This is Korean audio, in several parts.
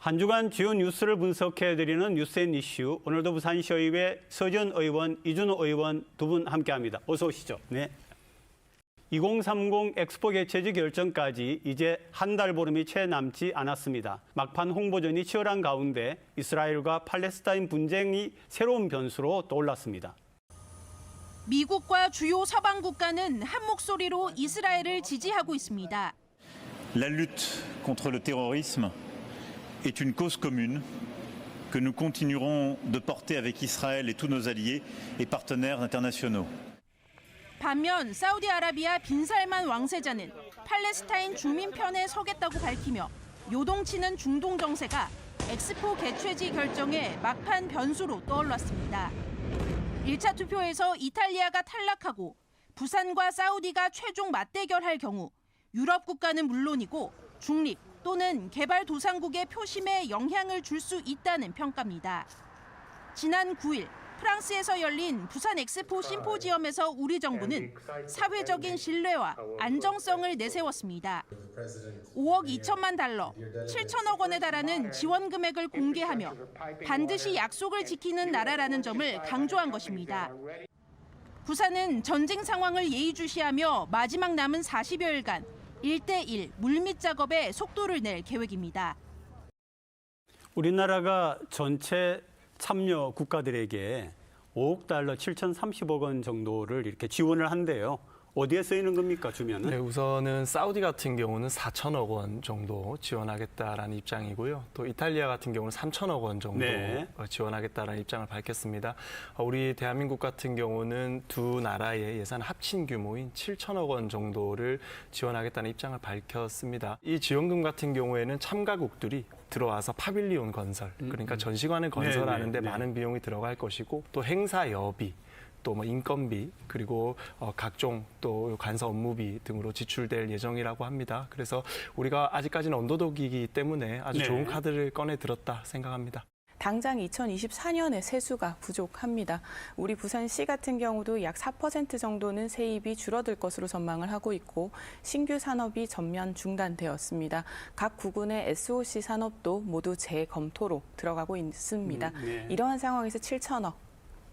한 주간 주요 뉴스를 분석해드리는 뉴스앤 이슈. 오늘도 부산시의회 서지현 의원, 이준호 의원 두 분 함께합니다. 어서 오시죠. 네. 2030 엑스포 개최지 결정까지 이제 한 달 보름이 채 남지 않았습니다. 막판 홍보전이 치열한 가운데 이스라엘과 팔레스타인 분쟁이 새로운 변수로 떠올랐습니다. 미국과 주요 서방 국가는 한 목소리로 이스라엘을 지지하고 있습니다. La lutte contre le terrorisme est une cause commune que nous continuerons de porter avec Israël et tous nos alliés et partenaires internationaux. 반면 사우디아라비아 빈살만 왕세자는 팔레스타인 주민 편에 서겠다고 밝히며 요동치는 중동 정세가 엑스포 개최지 결정에 막판 변수로 떠올랐습니다. 1차 투표에서 이탈리아가 탈락하고 부산과 사우디가 최종 맞대결할 경우 유럽 국가는 물론이고 중립 또는 개발도상국의 표심에 영향을 줄 수 있다는 평가입니다. 지난 9일 프랑스에서 열린 부산 엑스포 심포지엄에서 우리 정부는 사회적인 신뢰와 안정성을 내세웠습니다. 5억 2천만 달러, 7천억 원에 달하는 지원 금액을 공개하며 반드시 약속을 지키는 나라라는 점을 강조한 것입니다. 부산은 전쟁 상황을 예의주시하며 마지막 남은 40여일간 1대1 물밑 작업에 속도를 낼 계획입니다. 우리나라가 전체 참여 국가들에게 5억 달러 7,030억 원 정도를 이렇게 지원을 한대요. 어디에 쓰이는 겁니까, 주면은? 네, 우선은 사우디 같은 경우는 4천억 원 정도 지원하겠다라는 입장이고요. 또 이탈리아 같은 경우는 3천억 원 정도 지원하겠다라는 입장을 밝혔습니다. 우리 대한민국 같은 경우는 두 나라의 예산 합친 규모인 7천억 원 정도를 지원하겠다는 입장을 밝혔습니다. 이 지원금 같은 경우에는 참가국들이 들어와서 파빌리온 건설, 그러니까 전시관을 건설하는데 많은 비용이 들어갈 것이고 또 행사 여비, 또 뭐 인건비 그리고 각종 또 간사 업무비 등으로 지출될 예정이라고 합니다. 그래서 우리가 아직까지는 언더독이기 때문에 아주 좋은 카드를 꺼내 들었다 생각합니다. 당장 2024년에 세수가 부족합니다. 우리 부산시 같은 경우도 약 4% 정도는 세입이 줄어들 것으로 전망을 하고 있고 신규 산업이 전면 중단되었습니다. 각 구군의 SOC 산업도 모두 재검토로 들어가고 있습니다. 이러한 상황에서 7천억.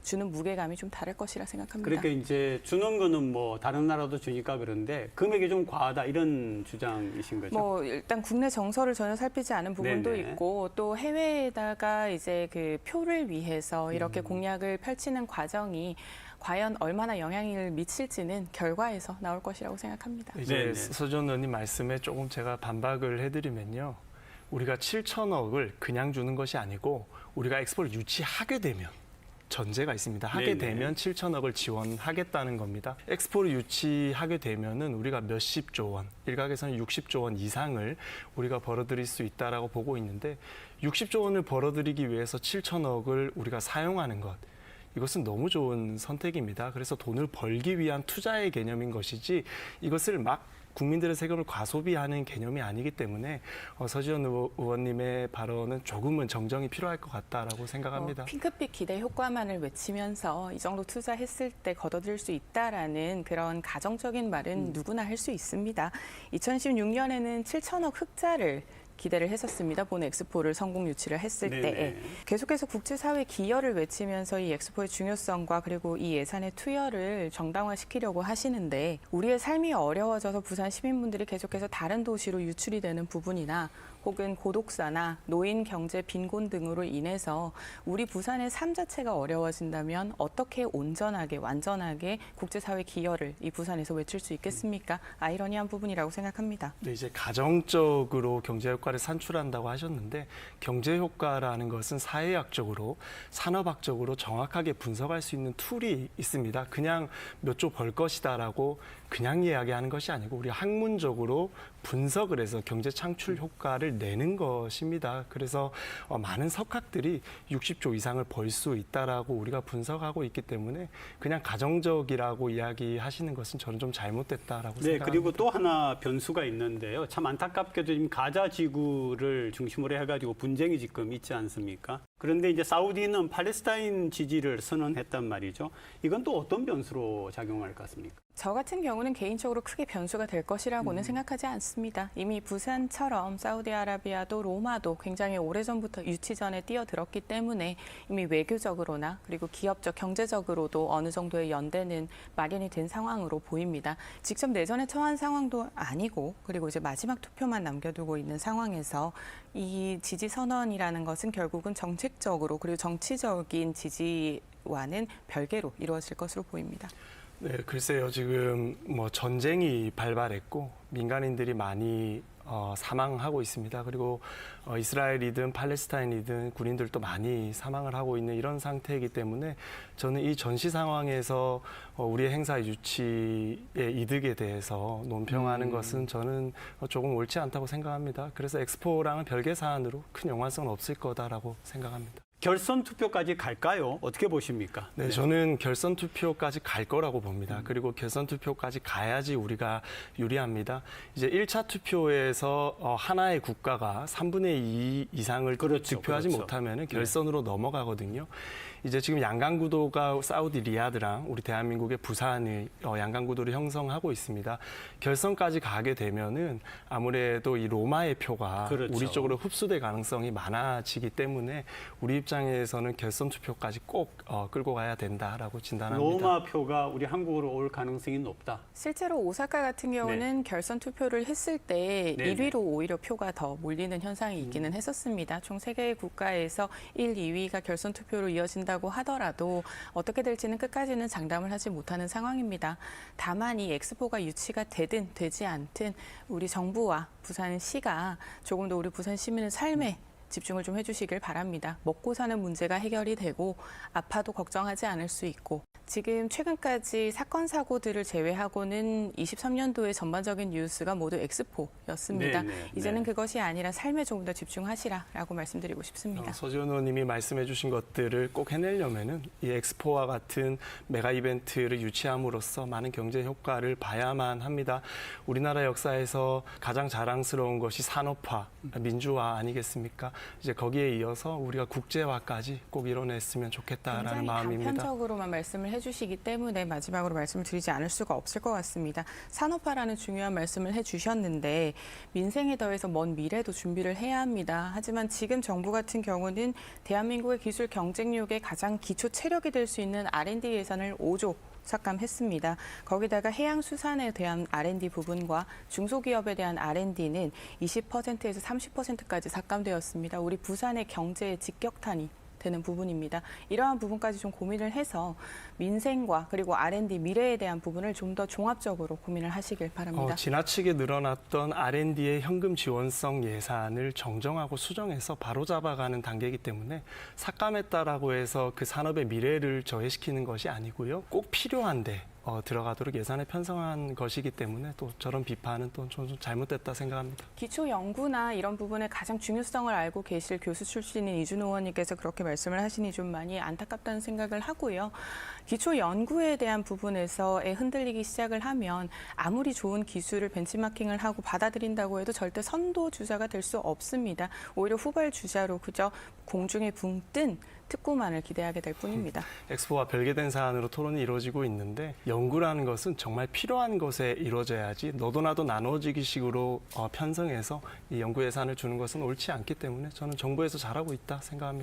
주는 무게감이 좀 다를 것이라 생각합니다. 그러니까 이제 주는 거는 뭐 다른 나라도 주니까 그런데 금액이 좀 과하다 이런 주장이신 거죠? 뭐 일단 국내 정서를 전혀 살피지 않은 부분도 있고 또 해외에다가 이제 그 표를 위해서 이렇게 공약을 펼치는 과정이 과연 얼마나 영향을 미칠지는 결과에서 나올 것이라고 생각합니다. 이제 서지현 의원님 말씀에 조금 제가 반박을 해드리면요. 우리가 7천억을 그냥 주는 것이 아니고 우리가 엑스포를 유치하게 되면 전제가 있습니다. 하게 되면 7천억을 지원하겠다는 겁니다. 엑스포를 유치하게 되면은 우리가 몇십조 원, 일각에서는 60조 원 이상을 우리가 벌어들일 수 있다라고 보고 있는데 60조 원을 벌어들이기 위해서 7천억을 우리가 사용하는 것. 이것은 너무 좋은 선택입니다. 그래서 돈을 벌기 위한 투자의 개념인 것이지 이것을 막 국민들의 세금을 과소비하는 개념이 아니기 때문에 서지현 의원님의 발언은 조금은 정정이 필요할 것 같다라고 생각합니다. 핑크빛 기대 효과만을 외치면서 이 정도 투자했을 때 걷어들일 수 있다라는 그런 가정적인 말은 누구나 할 수 있습니다. 2016년에는 7천억 흑자를 기대를 했었습니다. 본 엑스포를 성공 유치를 했을 때에. 계속해서 국제사회 기여를 외치면서 이 엑스포의 중요성과 그리고 이 예산의 투여를 정당화시키려고 하시는데 우리의 삶이 어려워져서 부산 시민분들이 계속해서 다른 도시로 유출이 되는 부분이나 혹은 고독사나 노인 경제 빈곤 등으로 인해서 우리 부산의 삶 자체가 어려워진다면 어떻게 온전하게 완전하게 국제사회 기여를 이 부산에서 외칠 수 있겠습니까? 아이러니한 부분이라고 생각합니다. 네, 이제 가정적으로 경제 효과를 산출한다고 하셨는데 경제 효과라는 것은 사회학적으로 산업학적으로 정확하게 분석할 수 있는 툴이 있습니다. 그냥 몇 조 벌 것이다라고 그냥 이야기하는 것이 아니고 우리 학문적으로 분석을 해서 경제 창출 효과를 내는 것입니다. 그래서 많은 석학들이 60조 이상을 벌 수 있다라고 우리가 분석하고 있기 때문에 그냥 가정적이라고 이야기하시는 것은 저는 좀 잘못됐다라고 생각합니다. 그리고 또 하나 변수가 있는데요. 참 안타깝게도 지금 가자 지구를 중심으로 해가지고 분쟁이 지금 있지 않습니까? 그런데 이제 사우디는 팔레스타인 지지를 선언했단 말이죠. 이건 또 어떤 변수로 작용할 것 같습니까? 저 같은 경우는 개인적으로 크게 변수가 될 것이라고는 생각하지 않습니다. 이미 부산처럼 사우디아라비아도 로마도 굉장히 오래전부터 유치전에 뛰어들었기 때문에 이미 외교적으로나 그리고 기업적, 경제적으로도 어느 정도의 연대는 마련이 된 상황으로 보입니다. 직접 내전에 처한 상황도 아니고 그리고 이제 마지막 투표만 남겨두고 있는 상황에서 이 지지 선언이라는 것은 결국은 정책적으로 그리고 정치적인 지지와는 별개로 이루어질 것으로 보입니다. 네, 글쎄요. 지금 뭐 전쟁이 발발했고 민간인들이 많이 사망하고 있습니다. 그리고 이스라엘이든 팔레스타인이든 군인들도 많이 사망을 하고 있는 이런 상태이기 때문에 저는 이 전시 상황에서 우리의 행사 유치의 이득에 대해서 논평하는 것은 저는 조금 옳지 않다고 생각합니다. 그래서 엑스포랑은 별개 사안으로 큰 연관성은 없을 거다라고 생각합니다. 결선 투표까지 갈까요? 어떻게 보십니까? 네, 저는 결선 투표까지 갈 거라고 봅니다. 그리고 결선 투표까지 가야지 우리가 유리합니다. 이제 1차 투표에서 하나의 국가가 3분의 2 이상을 득표하지 못하면 결선으로 넘어가거든요. 이제 지금 양강구도가 사우디 리야드랑 우리 대한민국의 부산이 양강구도를 형성하고 있습니다. 결선까지 가게 되면은 아무래도 이 로마의 표가 우리 쪽으로 흡수될 가능성이 많아지기 때문에 우리 입장에서는 결선 투표까지 꼭 끌고 가야 된다라고 진단합니다. 로마 표가 우리 한국으로 올 가능성이 높다. 실제로 오사카 같은 경우는 결선 투표를 했을 때 1위로 오히려 표가 더 몰리는 현상이 있기는 했었습니다. 총 3개의 국가에서 1, 2위가 결선 투표로 이어진다고 하더라도 어떻게 될지는 끝까지는 장담을 하지 못하는 상황입니다. 다만 이 엑스포가 유치가 되든 되지 않든 우리 정부와 부산시가 조금 더 우리 부산 시민의 삶에 집중을 좀 해주시길 바랍니다. 먹고 사는 문제가 해결이 되고 아파도 걱정하지 않을 수 있고 지금 최근까지 사건 사고들을 제외하고는 23년도의 전반적인 뉴스가 모두 엑스포였습니다. 이제는 그것이 아니라 삶에 조금 더 집중하시라라고 말씀드리고 싶습니다. 서지원 의원님이 말씀해 주신 것들을 꼭 해내려면은 이 엑스포와 같은 메가 이벤트를 유치함으로써 많은 경제 효과를 봐야만 합니다. 우리나라 역사에서 가장 자랑스러운 것이 산업화, 민주화 아니겠습니까? 이제 거기에 이어서 우리가 국제화까지 꼭 이뤄냈으면 좋겠다라는 마음입니다. 단편적으로만 말씀을 해주시기 때문에 마지막으로 말씀을 드리지 않을 수가 없을 것 같습니다. 산업화라는 중요한 말씀을 해주셨는데 민생에 더해서 먼 미래도 준비를 해야 합니다. 하지만 지금 정부 같은 경우는 대한민국의 기술 경쟁력의 가장 기초 체력이 될 수 있는 R&D 예산을 5조 삭감했습니다. 거기다가 해양수산에 대한 R&D 부분과 중소기업에 대한 R&D는 20%에서 30%까지 삭감되었습니다. 우리 부산의 경제에 직격탄이 되는 부분입니다. 이러한 부분까지 좀 고민을 해서 민생과 그리고 R&D 미래에 대한 부분을 좀 더 종합적으로 고민을 하시길 바랍니다. 지나치게 늘어났던 R&D의 현금 지원성 예산을 정정하고 수정해서 바로잡아가는 단계이기 때문에 삭감했다라고 해서 그 산업의 미래를 저해시키는 것이 아니고요. 꼭 필요한데 들어가도록 예산에 편성한 것이기 때문에 또 저런 비판은 또 좀 잘못됐다 생각합니다. 기초 연구나 이런 부분의 가장 중요성을 알고 계실 교수 출신인 이준호 의원님께서 그렇게 말씀을 하시니 좀 많이 안타깝다는 생각을 하고요. 기초 연구에 대한 부분에서 흔들리기 시작을 하면 아무리 좋은 기술을 벤치마킹을 하고 받아들인다고 해도 절대 선도 주자가 될 수 없습니다. 오히려 후발 주자로 그저 공중에 붕 뜬 특구만을 기대하게 될 뿐입니다. 엑스포와 별개된 사안으로 토론이 이루어지고 있는데 연구라는 것은 정말 필요한 것에 이루어져야지 너도 나도 나눠지기 식으로 편성해서 이 연구 예산을 주는 것은 옳지 않기 때문에 저는 정부에서 잘하고 있다 생각합니다.